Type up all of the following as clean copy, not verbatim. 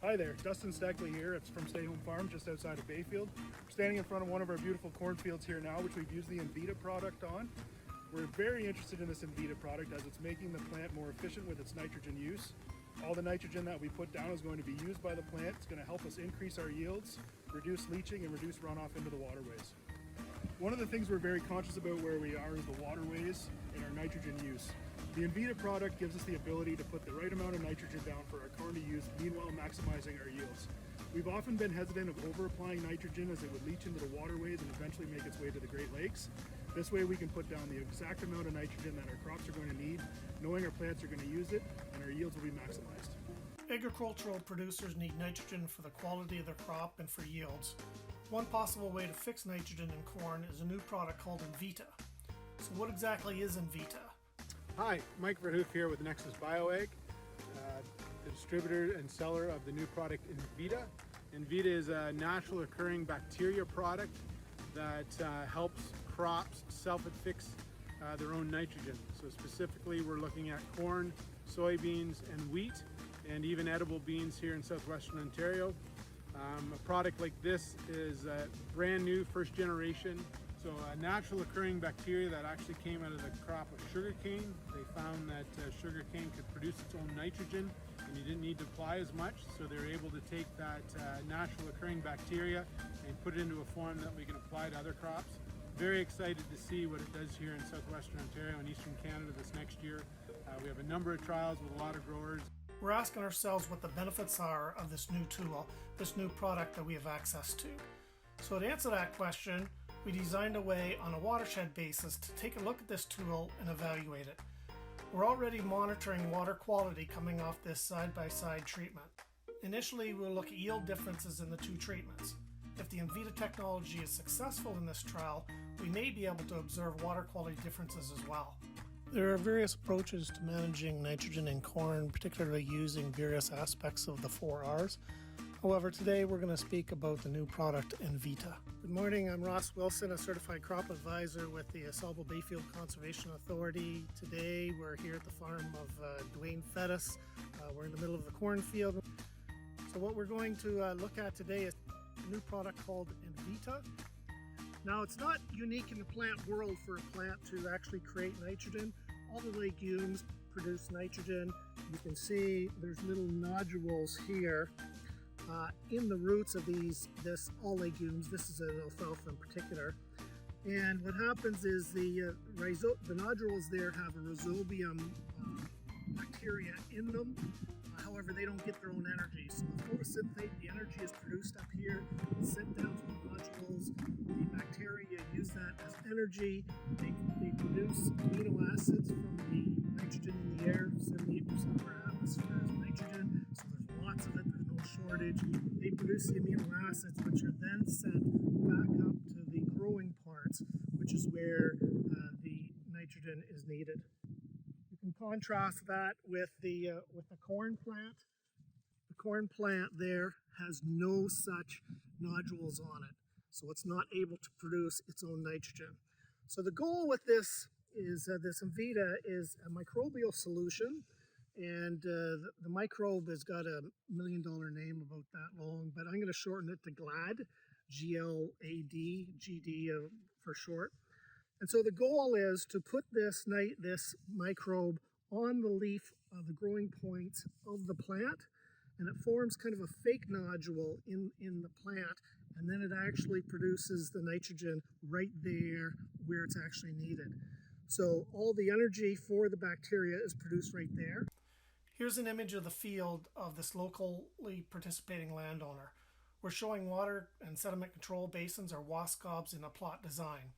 Hi there, Dustin Steckle here. It's from Staholme Farm just outside of Bayfield. We're standing in front of one of our beautiful cornfields here now, which we've used the Invita product on. We're very interested in this Invita product as it's making the plant more efficient with its nitrogen use. All the nitrogen that we put down is going to be used by the plant. It's going to help us increase our yields, reduce leaching, and reduce runoff into the waterways. One of the things we're very conscious about where we are is the waterways and our nitrogen use. The Invita product gives us the ability to put the right amount of nitrogen down for our corn to use, meanwhile maximizing our yields. We've often been hesitant of over-applying nitrogen as it would leach into the waterways and eventually make its way to the Great Lakes. This way we can put down the exact amount of nitrogen that our crops are going to need, knowing our plants are going to use it, and our yields will be maximized. Agricultural producers need nitrogen for the quality of their crop and for yields. One possible way to fix nitrogen in corn is a new product called Invita. So what exactly is Invita? Hi, Mike Verhoef here with Nexus BioAg, the distributor and seller of the new product Invita. Invita is a natural occurring bacteria product that helps crops self-fix their own nitrogen. So specifically we're looking at corn, soybeans and wheat, and even edible beans here in southwestern Ontario. A product like this is brand new, first generation. So a natural occurring bacteria that actually came out of the crop of sugarcane. They found that sugarcane could produce its own nitrogen and you didn't need to apply as much. So they're able to take that natural occurring bacteria and put it into a form that we can apply to other crops. Very excited to see what it does here in southwestern Ontario and eastern Canada this next year. We have a number of trials with a lot of growers. We're asking ourselves what the benefits are of this new tool, this new product that we have access to. So to answer that question, we designed a way on a watershed basis to take a look at this tool and evaluate it. We're already monitoring water quality coming off this side-by-side treatment. Initially, we'll look at yield differences in the two treatments. If the Invita technology is successful in this trial, we may be able to observe water quality differences as well. There are various approaches to managing nitrogen in corn, particularly using various aspects of the 4Rs. However, today we're going to speak about the new product Invita. Good morning, I'm Ross Wilson, a certified crop advisor with the Ausable Bayfield Conservation Authority. Today we're here at the farm of Dwayne Fettis. We're in the middle of the cornfield. So what we're going to look at today is a new product called Invita. Now, it's not unique in the plant world for a plant to actually create nitrogen. All the legumes produce nitrogen. You can see there's little nodules here in the roots of all legumes. This is an alfalfa in particular. And what happens is the nodules there have a rhizobium bacteria in them. However, they don't get their own energy. So the photosynthate, the energy is produced up here, it's sent down to the nodules. The bacteria use that as energy. They produce amino acids from the nitrogen in the air. 78% of our atmosphere is nitrogen, so there's lots of it, there's no shortage. They produce the amino acids, which are then sent back up to the growing parts, which is where the nitrogen is needed. You can contrast that with the corn plant. The corn plant there has no such nodules on it, so it's not able to produce its own nitrogen. So the goal with this is this Invita is a microbial solution, and the microbe has got a $1 million name about that long, but I'm going to shorten it to GLAD, G-L-A-D, G-D for short. And so the goal is to put this microbe on the leaf of the growing points of the plant, and it forms kind of a fake nodule in the plant, and then it actually produces the nitrogen right there where it's actually needed. So all the energy for the bacteria is produced right there. Here's an image of the field of this locally participating landowner. We're showing water and sediment control basins, or WASCOBs, in a plot design.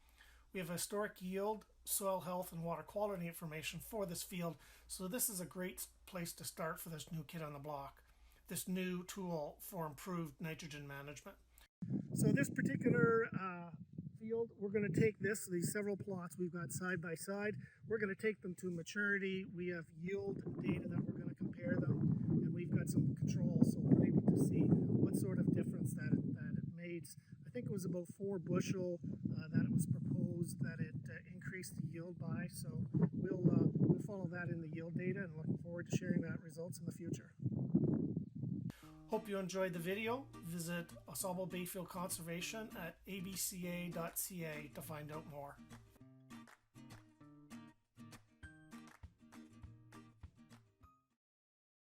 We have historic yield, soil health, and water quality information for this field, so this is a great place to start for this new kid on the block, this new tool for improved nitrogen management. So this particular field, we're going to take these several plots we've got side by side, we're going to take them to maturity. We have yield data that we're going to compare them, and we've got some controls, so we're able to see what sort of difference that it made. I think it was about 4 bushel that it was proposed that it increased the yield by, so we'll follow that in the yield data and looking forward to sharing that results in the future. Hope you enjoyed the video. Visit Ausable Bayfield Conservation at abca.ca to find out more.